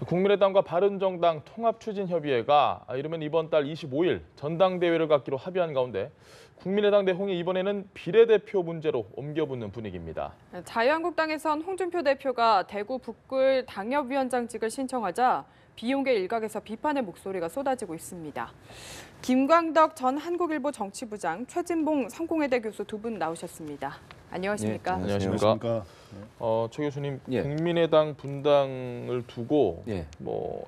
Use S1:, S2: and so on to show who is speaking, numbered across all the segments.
S1: 국민의당과 바른정당 통합추진협의회가 이르면 이번 달 25일 전당대회를 갖기로 합의한 가운데 국민의당 내홍이 이번에는 비례대표 문제로 옮겨붙는 분위기입니다.
S2: 자유한국당에선 홍준표 대표가 대구 북구을 당협위원장직을 신청하자 비용계 일각에서 비판의 목소리가 쏟아지고 있습니다. 김광덕 전 한국일보 정치부장, 최진봉 성공회대 교수 두 분 나오셨습니다. 안녕하십니까?
S1: 네, 안녕하십니까? 최 교수님, 국민의당 분당을 두고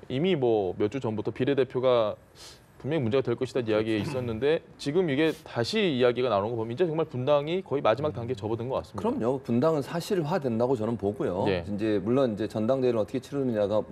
S1: 이미 몇 주 전부터 비례대표가 분명히 문제가 될 것이다 이야기가 있었는데 지금 이게 다시 이야기가 나오는 거 보면 이제 정말 분당이 거의 마지막 단계에 접어든 것 같습니다.
S3: 그럼요. 분당은 사실화된다고 저는 보고요. 이제 물론 이제 전당대회를 어떻게 치르느냐가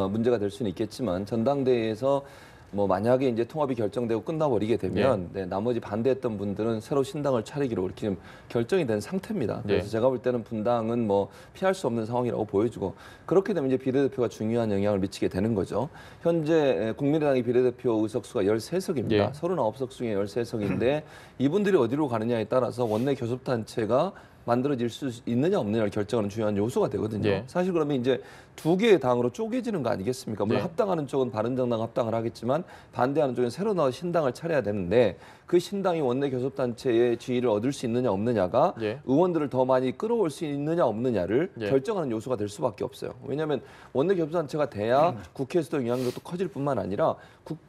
S3: 문제가 될 수는 있겠지만 전당대회에서 만약에 이제 통합이 결정되고 끝나버리게 되면 나머지 반대했던 분들은 새로 신당을 차리기로 이렇게 좀 결정이 된 상태입니다. 그래서 제가 볼 때는 분당은 피할 수 없는 상황이라고 보여지고 그렇게 되면 이제 비례대표가 중요한 영향을 미치게 되는 거죠. 현재 국민의당의 비례대표 의석수가 13석입니다. 39석 중에 13석인데 이분들이 어디로 가느냐에 따라서 원내 교섭단체가 만들어질 수 있느냐 없느냐를 결정하는 중요한 요소가 되거든요. 사실 그러면 이제 두 개의 당으로 쪼개지는 거 아니겠습니까? 물론 합당하는 쪽은 바른정당 합당을 하겠지만 반대하는 쪽은 새로 나와 신당을 차려야 되는데 그 신당이 원내 교섭단체의 지위를 얻을 수 있느냐 없느냐가 의원들을 더 많이 끌어올 수 있느냐 없느냐를 결정하는 요소가 될 수밖에 없어요. 왜냐하면 원내 교섭단체가 돼야 국회에서도 영향력도 커질 뿐만 아니라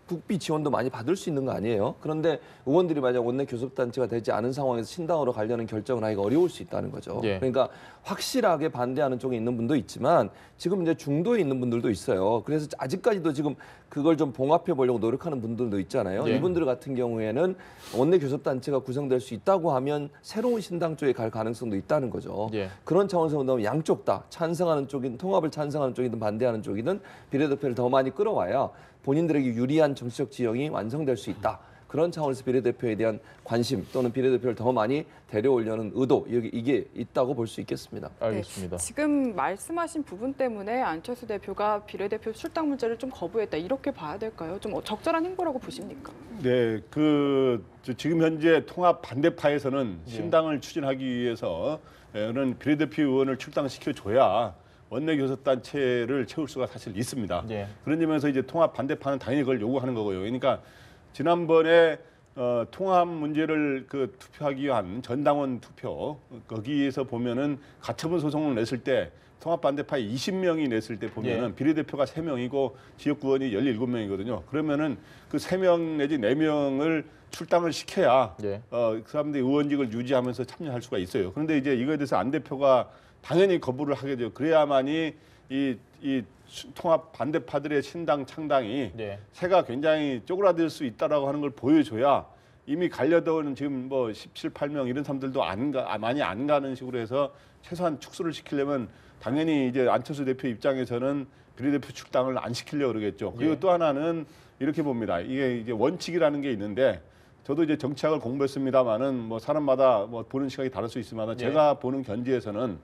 S3: 국비 지원도 많이 받을 수 있는 거 아니에요. 그런데 의원들이 만약 원내 교섭단체가 되지 않은 상황에서 신당으로 가려는 결정을 하기가 어려울 수 있다는 거죠. 그러니까 확실하게 반대하는 쪽에 있는 분도 있지만 지금 이제 중도에 있는 분들도 있어요. 그래서 아직까지도 지금 그걸 좀 봉합해 보려고 노력하는 분들도 있잖아요. 이분들 같은 경우에는 원내 교섭단체가 구성될 수 있다고 하면 새로운 신당 쪽에 갈 가능성도 있다는 거죠. 그런 차원에서 본다면 양쪽 다 찬성하는 쪽이든 통합을 찬성하는 쪽이든 반대하는 쪽이든 비례대표를 더 많이 끌어와야 본인들에게 유리한 정치적 지형이 완성될 수 있다. 그런 차원에서 비례대표에 대한 관심 또는 비례대표를 더 많이 데려오려는 의도 이게 있다고 볼 수 있겠습니다.
S1: 알겠습니다.
S2: 지금 말씀하신 부분 때문에 안철수 대표가 비례대표 출당 문제를 좀 거부했다 이렇게 봐야 될까요? 좀 적절한 행보라고 보십니까?
S4: 네, 지금 현재 통합 반대파에서는 신당을 추진하기 위해서 그런 비례대표 의원을 출당시켜줘야 원내교섭단체를 채울 수가 사실 있습니다. 그런 점에서 이제 통합 반대파는 당연히 그걸 요구하는 거고요. 그러니까 지난번에 통합 문제를 투표하기 위한 전당원 투표 거기에서 보면은 가처분 소송을 냈을 때 통합 반대파 20명이 냈을 때 보면은 비례대표가 3명이고 지역구원이 17명이거든요. 그러면은 그 3명 내지 4명을 출당을 시켜야 그 사람들이 의원직을 유지하면서 참여할 수가 있어요. 그런데 이제 이거에 대해서 안 대표가 당연히 거부를 하게 돼요. 그래야만이 이 통합 반대파들의 신당 창당이 새가 굉장히 쪼그라들 수 있다라고 하는 걸 보여줘야 이미 가려던 지금 17, 8명 이런 사람들도 많이 안 가는 식으로 해서 최소한 축소를 시키려면 당연히 이제 안철수 대표 입장에서는 비례대표 출당을 안 시키려고 그러겠죠. 그리고 또 하나는 이렇게 봅니다. 이게 이제 원칙이라는 게 있는데 저도 이제 정치학을 공부했습니다만은 사람마다 보는 시각이 다를 수 있지만 제가 보는 견지에서는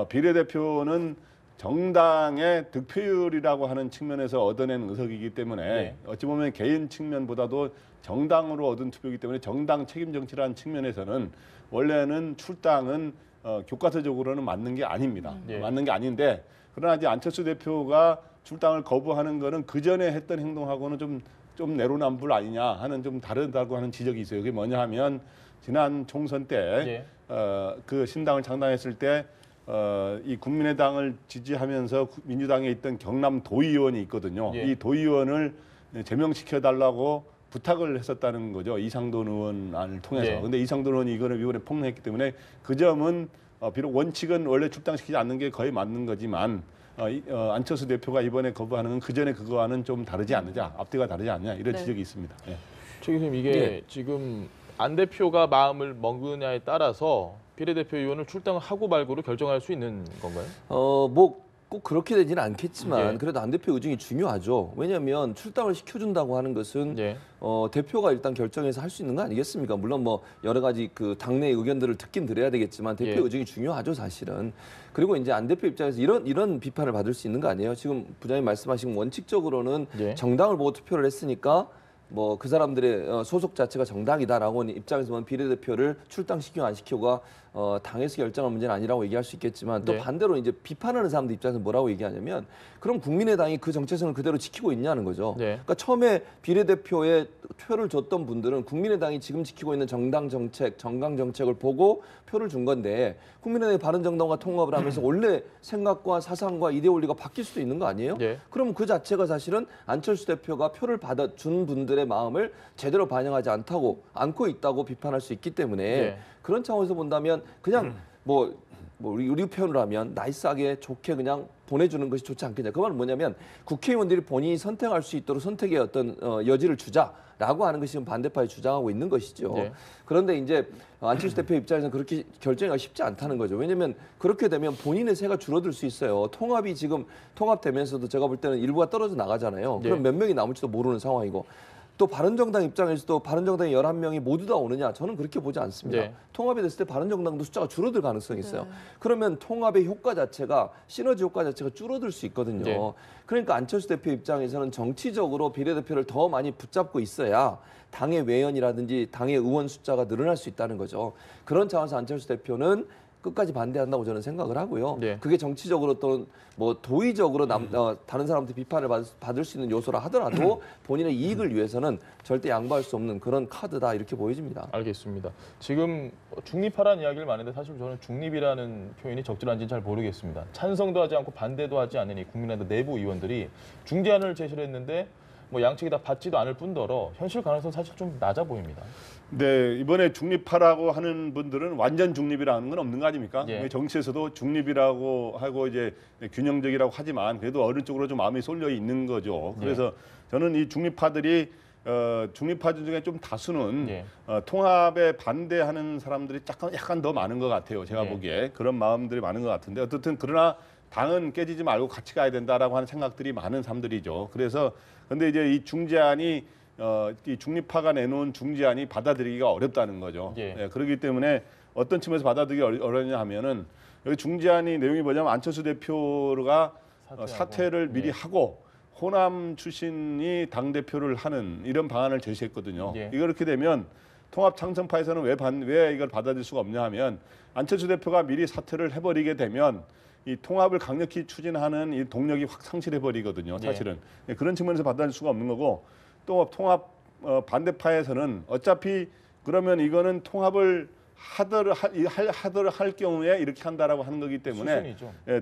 S4: 비례대표는 정당의 득표율이라고 하는 측면에서 얻어낸 의석이기 때문에 어찌 보면 개인 측면보다도 정당으로 얻은 투표이기 때문에 정당 책임 정치라는 측면에서는 원래는 출당은 교과서적으로는 맞는 게 아닙니다. 맞는 게 아닌데 그러나 이제 안철수 대표가 출당을 거부하는 거는 그 전에 했던 행동하고는 좀 내로남불 아니냐 하는 좀 다르다고 하는 지적이 있어요. 그게 뭐냐 하면 지난 총선 때 그 신당을 창당했을 때 이 국민의당을 지지하면서 민주당에 있던 경남 도의원이 있거든요. 이 도의원을 제명시켜달라고 부탁을 했었다는 거죠. 이상돈 의원을 통해서. 근데 이상돈 의원이 이거를 이번에 폭로했기 때문에 그 점은 비록 원칙은 원래 출당시키지 않는 게 거의 맞는 거지만 안철수 대표가 이번에 거부하는 건 그 전에 그거와는 좀 다르지 않느냐, 앞뒤가 다르지 않느냐 이런 지적이 있습니다.
S1: 최 교수님, 이게 지금 안 대표가 마음을 먹느냐에 따라서 비례대표 의원을 출당을 하고 말고를 결정할 수 있는 건가요?
S3: 꼭 그렇게 되지는 않겠지만 그래도 안 대표 의중이 중요하죠. 왜냐하면 출당을 시켜준다고 하는 것은 대표가 일단 결정해서 할 수 있는 거 아니겠습니까? 물론 여러 가지 그 당내 의견들을 듣긴 들어야 되겠지만 대표 의중이 중요하죠, 사실은. 그리고 이제 안 대표 입장에서 이런 비판을 받을 수 있는 거 아니에요? 지금 부장님 말씀하신 원칙적으로는 정당을 보고 투표를 했으니까 그 사람들의 소속 자체가 정당이다라고 하는 입장에서 보면 비례대표를 출당시키고 안 시키고가 당에서 결정할 문제는 아니라고 얘기할 수 있겠지만 또
S1: 네.
S3: 반대로 이제 비판하는 사람들 입장에서 뭐라고 얘기하냐면 그럼 국민의당이 그 정체성을 그대로 지키고 있냐는 거죠.
S1: 네.
S3: 그러니까 처음에 비례대표에 표를 줬던 분들은 국민의당이 지금 지키고 있는 정당 정책, 정강 정책을 보고 표를 준 건데 국민의당이 바른정당과 통합을 하면서 원래 생각과 사상과 이데올리가 바뀔 수도 있는 거 아니에요?
S1: 네.
S3: 그럼 그 자체가 사실은 안철수 대표가 표를 받아준 분들의 마음을 제대로 반영하지 않고 있다고 비판할 수 있기 때문에
S1: 네.
S3: 그런 차원에서 본다면 그냥 뭐 우리 표현으로 하면 나이스하게 좋게 그냥 보내주는 것이 좋지 않겠냐. 그 말은 뭐냐면 국회의원들이 본인이 선택할 수 있도록 선택의 어떤 여지를 주자라고 하는 것이 지금 반대파에 주장하고 있는 것이죠.
S1: 네.
S3: 그런데 이제 안철수 대표 입장에서는 그렇게 결정하기가 쉽지 않다는 거죠. 왜냐하면 그렇게 되면 본인의 세가 줄어들 수 있어요. 통합이 지금 통합되면서도 제가 볼 때는 일부가 떨어져 나가잖아요. 그럼 몇 명이 남을지도 모르는 상황이고. 또 바른정당 입장에서도 바른정당의 11명이 모두 다 오느냐? 저는 그렇게 보지 않습니다.
S1: 네.
S3: 통합이 됐을 때 바른정당도 숫자가 줄어들 가능성이 있어요. 그러면 통합의 효과 자체가 시너지 효과 자체가 줄어들 수 있거든요.
S1: 네.
S3: 그러니까 안철수 대표 입장에서는 정치적으로 비례대표를 더 많이 붙잡고 있어야 당의 외연이라든지 당의 의원 숫자가 늘어날 수 있다는 거죠. 그런 차원에서 안철수 대표는 끝까지 반대한다고 저는 생각을 하고요.
S1: 네.
S3: 그게 정치적으로 또 뭐 도의적으로 다른 사람한테 비판을 받을 수 있는 요소라 하더라도 본인의 이익을 위해서는 절대 양보할 수 없는 그런 카드다 이렇게 보여집니다.
S1: 알겠습니다. 지금 중립하라는 이야기를 많은데 사실 저는 중립이라는 표현이 적절한지는 잘 모르겠습니다. 찬성도 하지 않고 반대도 하지 않는 이 국민의당 내부 의원들이 중재안을 제시를 했는데 뭐 양측이 다 받지도 않을 뿐더러 현실 가능성 사실 좀 낮아 보입니다.
S4: 네, 이번에 중립하라고 하는 분들은 완전 중립이라는 건 없는 거 아닙니까?
S1: 예.
S4: 정치에서도 중립이라고 하고 이제 균형적이라고 하지만 그래도 어느 쪽으로 좀 마음이 쏠려 있는 거죠. 그래서 저는 이 중립파들이 중립파 중에 좀 다수는 통합에 반대하는 사람들이 약간 더 많은 것 같아요. 제가 보기에 그런 마음들이 많은 것 같은데 어쨌든 그러나 당은 깨지지 말고 같이 가야 된다라고 하는 생각들이 많은 사람들이죠. 그래서 근데 이제 이 중재안이 이 중립파가 내놓은 중재안이 받아들이기가 어렵다는 거죠. 그렇기 때문에 어떤 측면에서 받아들이기 어렵냐 하면은 여기 중재안이 내용이 뭐냐면 안철수 대표가 사퇴를 미리 하고 호남 출신이 당대표를 하는 이런 방안을 제시했거든요. 이렇게 되면 통합창성파에서는 왜 이걸 받아들일 수가 없냐 하면 안철수 대표가 미리 사퇴를 해버리게 되면 이 통합을 강력히 추진하는 이 동력이 확 상실해버리거든요. 사실은. 그런 측면에서 받아들일 수가 없는 거고 또 통합 반대파에서는 어차피 그러면 이거는 통합을 할 경우에 이렇게 한다라고 하는 거기 때문에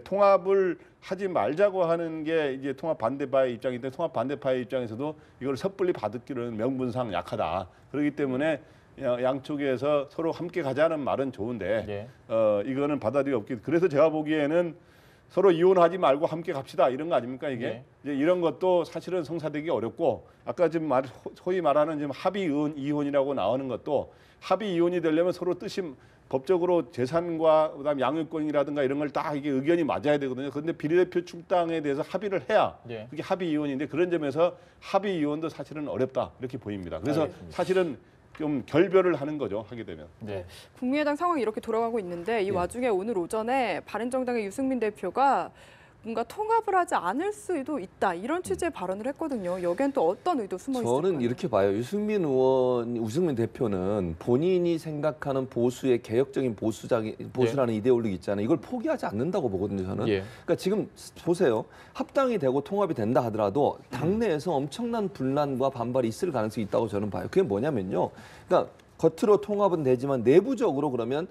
S4: 통합을 하지 말자고 하는 게 이제 통합 반대파의 입장인데 통합 반대파의 입장에서도 이걸 섣불리 받기로는 명분상 약하다. 그렇기 때문에 양쪽에서 서로 함께 가자는 말은 좋은데 이거는 받아들이기 없기. 그래서 제가 보기에는 서로 이혼하지 말고 함께 갑시다 이런 거 아닙니까 이게? 이제 이런 것도 사실은 성사되기 어렵고 아까 지금 소위 말하는 지금 합의 이혼이라고 나오는 것도 합의 이혼이 되려면 서로 뜻이 법적으로 재산과 그다음 양육권이라든가 이런 걸 딱 이게 의견이 맞아야 되거든요. 그런데 비례대표 출당에 대해서 합의를 해야 그게 합의 이혼인데 그런 점에서 합의 이혼도 사실은 어렵다 이렇게 보입니다. 그래서 사실은 좀 결별을 하는 거죠. 하게 되면.
S2: 국민의당 상황이 이렇게 돌아가고 있는데 이 와중에 오늘 오전에 바른정당의 유승민 대표가 뭔가 통합을 하지 않을 수도 있다 이런 취지의 발언을 했거든요. 여기엔 또 어떤 의도 숨어 있을까요?
S3: 저는 이렇게 봐요. 유승민 대표는 본인이 생각하는 보수의 개혁적인 보수라는 이데올로기 있잖아요. 이걸 포기하지 않는다고 보거든요. 저는. 그러니까 지금 보세요. 합당이 되고 통합이 된다 하더라도 당내에서 엄청난 분란과 반발이 있을 가능성이 있다고 저는 봐요. 그게 뭐냐면요. 그러니까 겉으로 통합은 되지만 내부적으로 그러면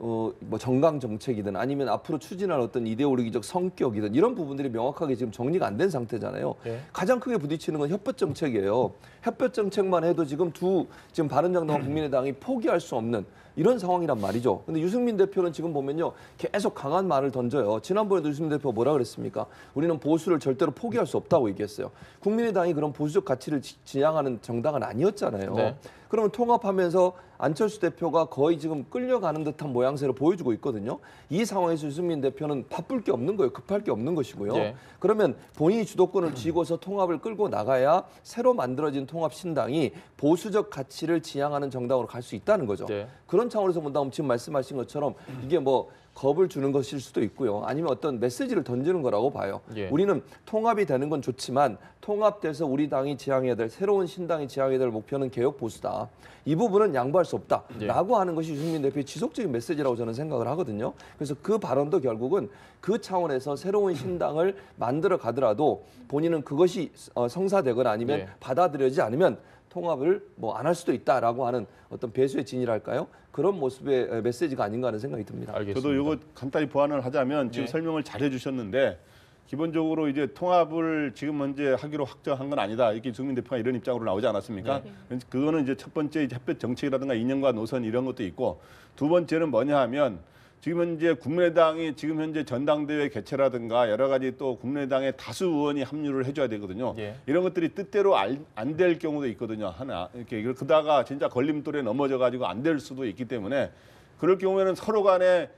S3: 뭐 정강 정책이든 아니면 앞으로 추진할 어떤 이데올로기적 성격이든 이런 부분들이 명확하게 지금 정리가 안 된 상태잖아요. 가장 크게 부딪히는 건 협볕 정책이에요. 협볕 정책만 해도 지금 지금 바른정당과 국민의당이 포기할 수 없는 이런 상황이란 말이죠. 근데 유승민 대표는 지금 보면요. 계속 강한 말을 던져요. 지난번에도 유승민 대표가 뭐라 그랬습니까? 우리는 보수를 절대로 포기할 수 없다고 얘기했어요. 국민의당이 그런 보수적 가치를 지향하는 정당은 아니었잖아요. 그러면 통합하면서 안철수 대표가 거의 지금 끌려가는 듯한 모양새를 보여주고 있거든요. 이 상황에서 유승민 대표는 바쁠 게 없는 거예요. 급할 게 없는 것이고요. 그러면 본인이 주도권을 쥐고서 통합을 끌고 나가야 새로 만들어진 통합신당이 보수적 가치를 지향하는 정당으로 갈 수 있다는 거죠. 그런 차원에서 본다면 지금 말씀하신 것처럼 이게 뭐 겁을 주는 것일 수도 있고요. 아니면 어떤 메시지를 던지는 거라고 봐요.
S1: 예.
S3: 우리는 통합이 되는 건 좋지만 통합돼서 우리 당이 지향해야 될 새로운 신당이 지향해야 될 목표는 개혁 보수다. 이 부분은 양보할 수 없다라고 하는 것이 유승민 대표의 지속적인 메시지라고 저는 생각을 하거든요. 그래서 그 발언도 결국은 그 차원에서 새로운 신당을 만들어 가더라도 본인은 그것이 성사되거나 아니면 받아들여지지 않으면 통합을 뭐 안 할 수도 있다라고 하는 어떤 배수의 진이랄까요? 그런 모습의 메시지가 아닌가 하는 생각이 듭니다.
S1: 알겠습니다.
S4: 저도 이거 간단히 보완을 하자면 지금 설명을 잘 해주셨는데 기본적으로 이제 통합을 지금 현재 하기로 확정한 건 아니다. 이렇게 유승민 대표가 이런 입장으로 나오지 않았습니까? 그거는 이제 첫 번째 이제 햇볕 정책이라든가 이념과 노선 이런 것도 있고 두 번째는 뭐냐 하면 지금 현재 국민의당이 지금 현재 전당대회 개최라든가 여러 가지 또 국민의당의 다수 의원이 합류를 해줘야 되거든요. 이런 것들이 뜻대로 안 될 경우도 있거든요. 하나 이렇게 그러다가 진짜 걸림돌에 넘어져 가지고 안 될 수도 있기 때문에 그럴 경우에는 서로 간에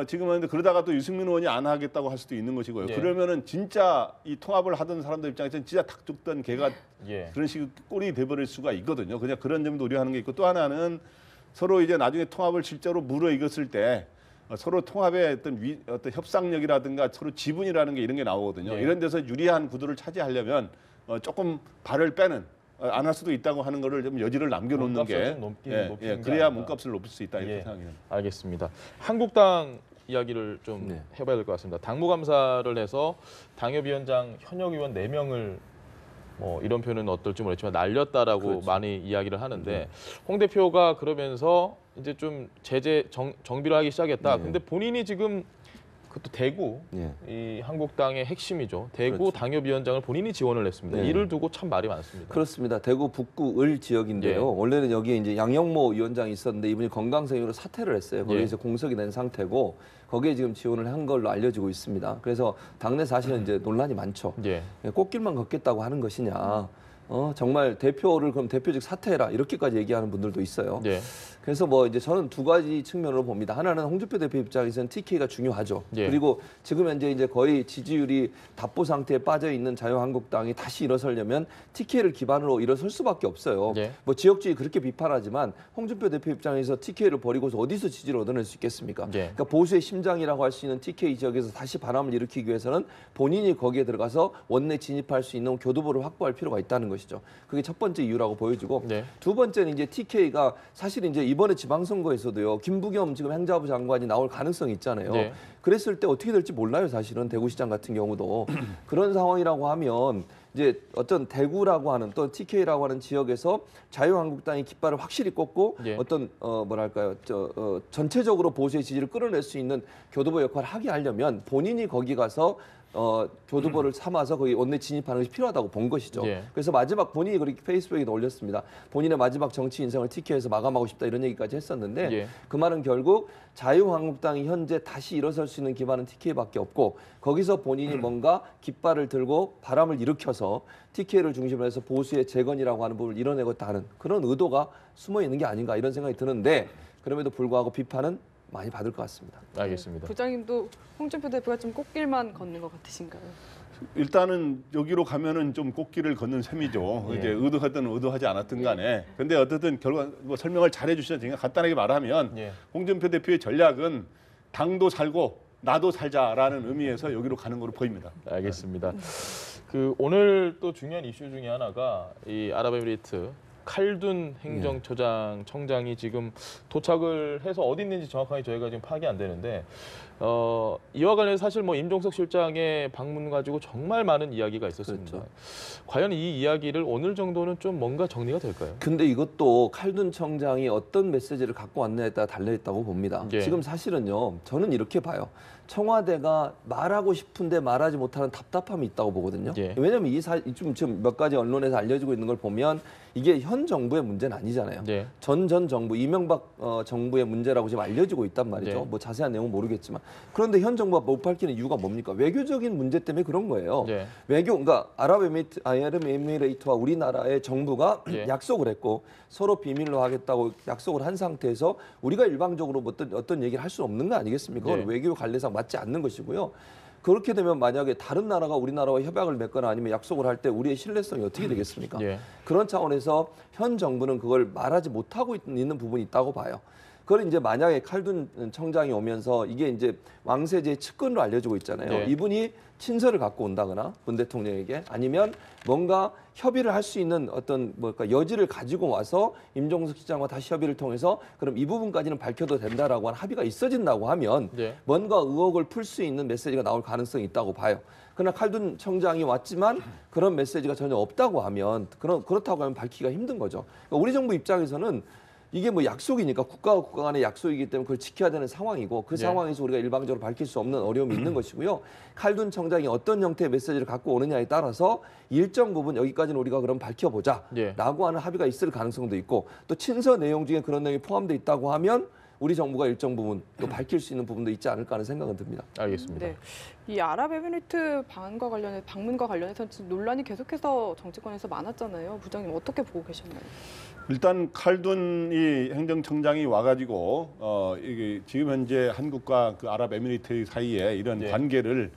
S4: 지금은 그러다가 또 유승민 의원이 안 하겠다고 할 수도 있는 것이고요. 그러면은 진짜 이 통합을 하던 사람들 입장에서는 진짜 닭 죽던 개가 그런 식의 꼴이 돼버릴 수가 있거든요. 그냥 그런 점도 우려하는 게 있고 또 하나는 서로 이제 나중에 통합을 실제로 무르익었을 때 서로 통합의 어떤 협상력이라든가 서로 지분이라는 게 이런 게 나오거든요. 이런 데서 유리한 구도를 차지하려면 조금 발을 빼는 안 할 수도 있다고 하는 거를 좀 여지를 남겨놓는 게 그래야 몸값을 높일 수 있다 이렇게 생각해요.
S1: 알겠습니다. 한국당 이야기를 좀 해봐야 될 것 같습니다. 당무감사를 해서 당협위원장 현역 의원 4명을 이런 표현은 어떨지 모르겠지만 날렸다라고 많이 이야기를 하는데 홍 대표가 그러면서 이제 좀 제재 정비를 하기 시작했다. 근데 본인이 지금 그것도 대구 이 한국당의 핵심이죠. 대구 당협위원장을 본인이 지원을 했습니다. 이를 두고 참 말이 많습니다.
S3: 그렇습니다. 대구 북구 을 지역인데요. 원래는 여기에 이제 양영모 위원장이 있었는데 이분이 건강상으로 사퇴를 했어요. 거기에 이제 공석이 된 상태고 거기에 지금 지원을 한 걸로 알려지고 있습니다. 그래서 당내 사실은 이제 논란이 많죠. 꽃길만 걷겠다고 하는 것이냐. 정말 대표를 그럼 대표직 사퇴해라 이렇게까지 얘기하는 분들도 있어요. 그래서 뭐 이제 저는 두 가지 측면으로 봅니다. 하나는 홍준표 대표 입장에서는 TK가 중요하죠. 그리고 지금 현재 이제 거의 지지율이 답보 상태에 빠져 있는 자유한국당이 다시 일어서려면 TK를 기반으로 일어설 수밖에 없어요. 뭐 지역주의 그렇게 비판하지만 홍준표 대표 입장에서 TK를 버리고서 어디서 지지를 얻어낼 수 있겠습니까? 그러니까 보수의 심장이라고 할 수 있는 TK 지역에서 다시 바람을 일으키기 위해서는 본인이 거기에 들어가서 원내 진입할 수 있는 교두보를 확보할 필요가 있다는 것이죠. 그게 첫 번째 이유라고 보여지고 두 번째는 이제 TK가 사실 이제 이번에 지방선거에서도요. 김부겸 지금 행자부 장관이 나올 가능성이 있잖아요. 그랬을 때 어떻게 될지 몰라요. 사실은 대구시장 같은 경우도. 그런 상황이라고 하면 이제 어떤 대구라고 하는 또 TK라고 하는 지역에서 자유한국당이 깃발을 확실히 꽂고 어떤 뭐랄까요 전체적으로 보수의 지지를 끌어낼 수 있는 교두보 역할을 하게 하려면 본인이 거기 가서 교두보를 삼아서 거기 원내 진입하는 것이 필요하다고 본 것이죠. 그래서 마지막 본인이 그렇게 페이스북에 올렸습니다. 본인의 마지막 정치 인생을 TK에서 마감하고 싶다 이런 얘기까지 했었는데 그 말은 결국 자유한국당이 현재 다시 일어설 수 있는 기반은 TK밖에 없고 거기서 본인이 뭔가 깃발을 들고 바람을 일으켜서 TK를 중심으로 해서 보수의 재건이라고 하는 부분을 이뤄내겠다 하는 그런 의도가 숨어 있는 게 아닌가 이런 생각이 드는데 그럼에도 불구하고 비판은 많이 받을 것 같습니다.
S1: 알겠습니다.
S2: 부장님도 홍준표 대표가 좀 꽃길만 걷는 것 같으신가요?
S4: 일단은 여기로 가면은 좀 꽃길을 걷는 셈이죠. 이제 의도하든 의도하지 않았든 간에. 근데 어쨌든 결과 뭐 설명을 잘 해주셨으니까 간단하게 말하면 홍준표 대표의 전략은 당도 살고 나도 살자라는 의미에서 여기로 가는 걸로 보입니다.
S1: 알겠습니다. 그 오늘 또 중요한 이슈 중에 하나가 이 아랍에미리트 칼둔 행정청장이 지금 도착을 해서 어디 있는지 정확하게 저희가 지금 파악이 안 되는데 이와 관련해서 사실 뭐 임종석 실장의 방문 가지고 정말 많은 이야기가 있었습니다. 과연 이 이야기를 오늘 정도는 좀 뭔가 정리가 될까요?
S3: 근데 이것도 칼둔 청장이 어떤 메시지를 갖고 왔냐에 따라 달려있다고 봅니다. 지금 사실은요. 저는 이렇게 봐요. 청와대가 말하고 싶은데 말하지 못하는 답답함이 있다고 보거든요. 왜냐하면 지금 몇 가지 언론에서 알려지고 있는 걸 보면 이게 현 정부의 문제는 아니잖아요. 전 정부, 이명박 정부의 문제라고 지금 알려지고 있단 말이죠. 뭐 자세한 내용은 모르겠지만. 그런데 현 정부가 못 밝히는 이유가 뭡니까? 외교적인 문제 때문에 그런 거예요. 그러니까 아랍에미레이트와 우리나라의 정부가 약속을 했고 서로 비밀로 하겠다고 약속을 한 상태에서 우리가 일방적으로 어떤 얘기를 할 수 없는 거 아니겠습니까? 그건 외교 관례상 맞지 않는 것이고요. 그렇게 되면 만약에 다른 나라가 우리나라와 협약을 맺거나 아니면 약속을 할 때 우리의 신뢰성이 어떻게 되겠습니까? 그런 차원에서 현 정부는 그걸 말하지 못하고 있는 부분이 있다고 봐요. 그걸 이제 만약에 칼둔 청장이 오면서 이게 이제 왕세제의 측근으로 알려지고 있잖아요.
S1: 네.
S3: 이분이 친서를 갖고 온다거나 문 대통령에게 아니면 뭔가 협의를 할 수 있는 어떤 여지를 가지고 와서 임종석 실장과 다시 협의를 통해서 그럼 이 부분까지는 밝혀도 된다라고 하는 합의가 있어진다고 하면
S1: 네.
S3: 뭔가 의혹을 풀 수 있는 메시지가 나올 가능성이 있다고 봐요. 그러나 칼둔 청장이 왔지만 그런 메시지가 전혀 없다고 하면 그렇다고 하면 밝히기가 힘든 거죠. 그러니까 우리 정부 입장에서는 이게 뭐 약속이니까 국가와 국가 간의 약속이기 때문에 그걸 지켜야 되는 상황이고 그 상황에서 우리가 일방적으로 밝힐 수 없는 어려움이 있는 것이고요. 칼둔 청장이 어떤 형태의 메시지를 갖고 오느냐에 따라서 일정 부분 여기까지는 우리가 그럼 밝혀보자라고 하는 합의가 있을 가능성도 있고 또 친서 내용 중에 그런 내용이 포함되어 있다고 하면 우리 정부가 일정 부분 또 밝힐 수 있는 부분도 있지 않을까 하는 생각은 듭니다.
S1: 알겠습니다.
S2: 네. 이 아랍에미리트 방문과 관련해서 논란이 계속해서 정치권에서 많았잖아요. 부장님 어떻게 보고 계셨나요?
S4: 일단 칼둔이 행정청장이 와가지고 이게 지금 현재 한국과 그 아랍에미리트 사이에 이런 관계를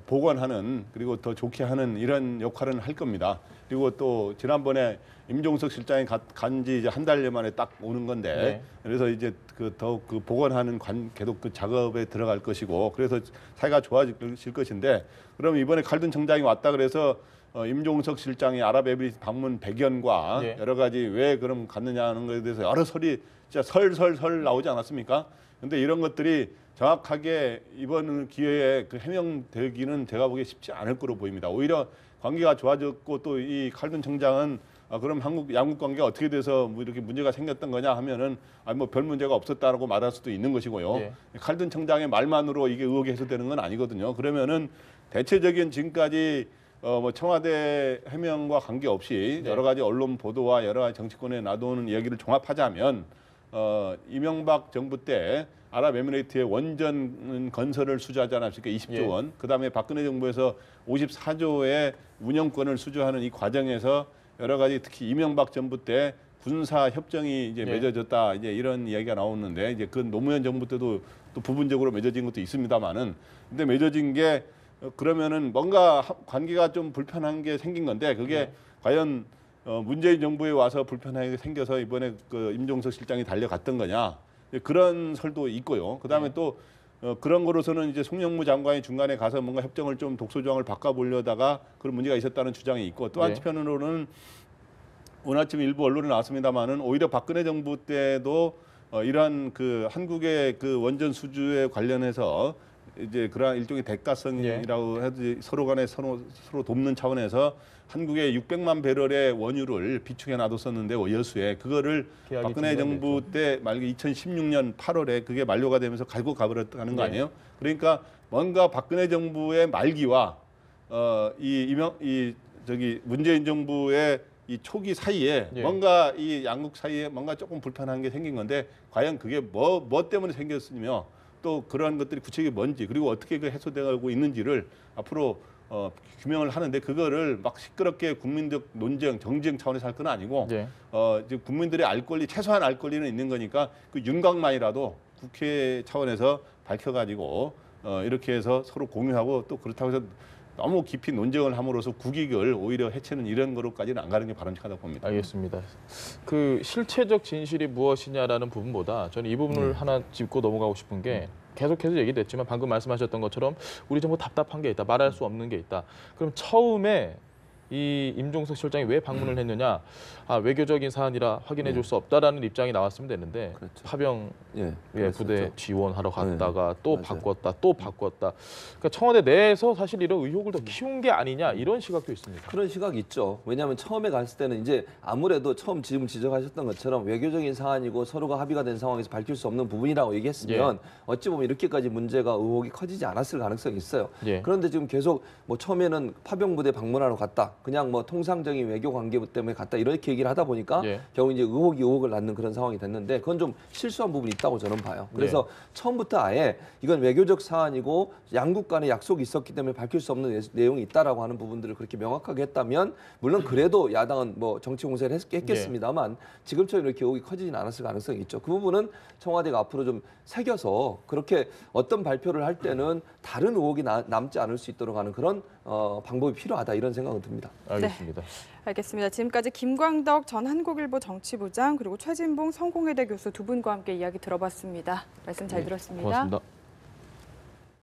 S4: 복원하는 그리고 더 좋게 하는 이런 역할은 할 겁니다. 그리고 또 지난번에 임종석 실장이 간지 이제 한 달 만에 딱 오는 건데 그래서 이제 더욱 복원하는 계속 그 작업에 들어갈 것이고 그래서 사이가 좋아질 것인데 그럼 이번에 칼둔 청장이 왔다 그래서 임종석 실장이 아랍에미리트 방문 배경과 여러 가지 왜 그럼 갔느냐는 것에 대해서 여러 설이 진짜 설설설 나오지 않았습니까? 근데 이런 것들이 정확하게 이번 기회에 그 해명되기는 제가 보기에 쉽지 않을 거로 보입니다. 오히려 관계가 좋아졌고 또 이 칼둔 청장은 그럼 양국 관계가 어떻게 돼서 뭐 이렇게 문제가 생겼던 거냐 하면은 뭐 별 문제가 없었다라고 말할 수도 있는 것이고요. 칼둔 청장의 말만으로 이게 의혹이 해소되는 건 아니거든요. 그러면은 대체적인 지금까지 뭐 청와대 해명과 관계없이 여러 가지 언론 보도와 여러 가지 정치권에 나도는 이야기를 종합하자면 이명박 정부 때 아랍에미레이트의 원전 건설을 수주하지 않았습니까? 20조 원. 그다음에 박근혜 정부에서 54조의 운영권을 수주하는 이 과정에서 여러 가지 특히 이명박 정부 때 군사 협정이 이제 맺어졌다 이제 이런 이야기가 나오는데 이제 그 노무현 정부 때도 또 부분적으로 맺어진 것도 있습니다만은 근데 맺어진 게 그러면은 뭔가 관계가 좀 불편한 게 생긴 건데 그게 과연 문재인 정부에 와서 불편하게 생겨서 이번에 그 임종석 실장이 달려갔던 거냐 그런 설도 있고요. 그다음에 또 그런 거로서는 이제 송영무 장관이 중간에 가서 뭔가 협정을 좀 독소 조항을 바꿔보려다가 그런 문제가 있었다는 주장이 있고 또 한편으로는 오늘 아침 일부 언론에 나왔습니다만은 오히려 박근혜 정부 때도 이러한 그 한국의 그 원전 수주에 관련해서 이제 그러한 일종의 대가성이라고 해도 서로 간에 서로 돕는 차원에서 한국의 600만 배럴의 원유를 비축해 놔뒀었는데 여수에 그거를 박근혜 정부 때 말고 2016년 8월에 그게 만료가 되면서 가지고 가버렸다는 거 아니에요? 그러니까 뭔가 박근혜 정부의 말기와 문재인 정부의 이 초기 사이에 뭔가 이 양국 사이에 뭔가 조금 불편한 게 생긴 건데 과연 그게 뭐 때문에 생겼으며 또 그러한 것들이 구체적이 뭔지 그리고 어떻게 그 해소되고 있는지를 앞으로 규명을 하는데 그거를 막 시끄럽게 국민적 논쟁, 정쟁 차원에서 할 건 아니고 이제 국민들의 알 권리, 최소한 알 권리는 있는 거니까 그 윤곽만이라도 국회 차원에서 밝혀가지고 이렇게 해서 서로 공유하고 또 그렇다고 해서 너무 깊이 논쟁을 함으로써 국익을 오히려 해치는 이런 거로까지는 안 가는 게 바람직하다고 봅니다.
S1: 알겠습니다. 그 실체적 진실이 무엇이냐라는 부분보다 저는 이 부분을 하나 짚고 넘어가고 싶은 게 계속해서 얘기됐지만 방금 말씀하셨던 것처럼 우리 정부 답답한 게 있다. 말할 수 없는 게 있다. 그럼 처음에 이 임종석 실장이 왜 방문을 했느냐? 외교적인 사안이라 확인해 줄 수 없다라는 입장이 나왔으면 됐는데 파병 부대 지원하러 갔다가 또 바꿨다, 또 바꿨다. 그러니까 청와대 내에서 사실 이런 의혹을 더 키운 게 아니냐 이런 시각도 있습니다.
S3: 그런 시각이 있죠. 왜냐하면 처음에 갔을 때는 이제 아무래도 처음 지금 지적하셨던 것처럼 외교적인 사안이고 서로가 합의가 된 상황에서 밝힐 수 없는 부분이라고 얘기했으면 어찌 보면 이렇게까지 문제가 의혹이 커지지 않았을 가능성이 있어요. 그런데 지금 계속 뭐 처음에는 파병부대 방문하러 갔다. 그냥 뭐 통상적인 외교 관계 때문에 갔다 이렇게 얘기를 하다 보니까 결국 이제 의혹을 낳는 그런 상황이 됐는데 그건 좀 실수한 부분이 있다고 저는 봐요. 그래서 처음부터 아예 이건 외교적 사안이고 양국 간의 약속이 있었기 때문에 밝힐 수 없는 내용이 있다라고 하는 부분들을 그렇게 명확하게 했다면 물론 그래도 야당은 뭐 정치 공세를 했겠습니다만 지금처럼 이렇게 의혹이 커지진 않았을 가능성이 있죠. 그 부분은 청와대가 앞으로 좀 새겨서 그렇게 어떤 발표를 할 때는 다른 의혹이 남지 않을 수 있도록 하는 그런 방법이 필요하다 이런 생각은 듭니다.
S1: 알겠습니다.
S2: 네, 알겠습니다. 지금까지 김광덕 전 한국일보 정치부장 그리고 최진봉 성공회대 교수 두 분과 함께 이야기 들어봤습니다. 말씀 잘 들었습니다.
S1: 고맙습니다.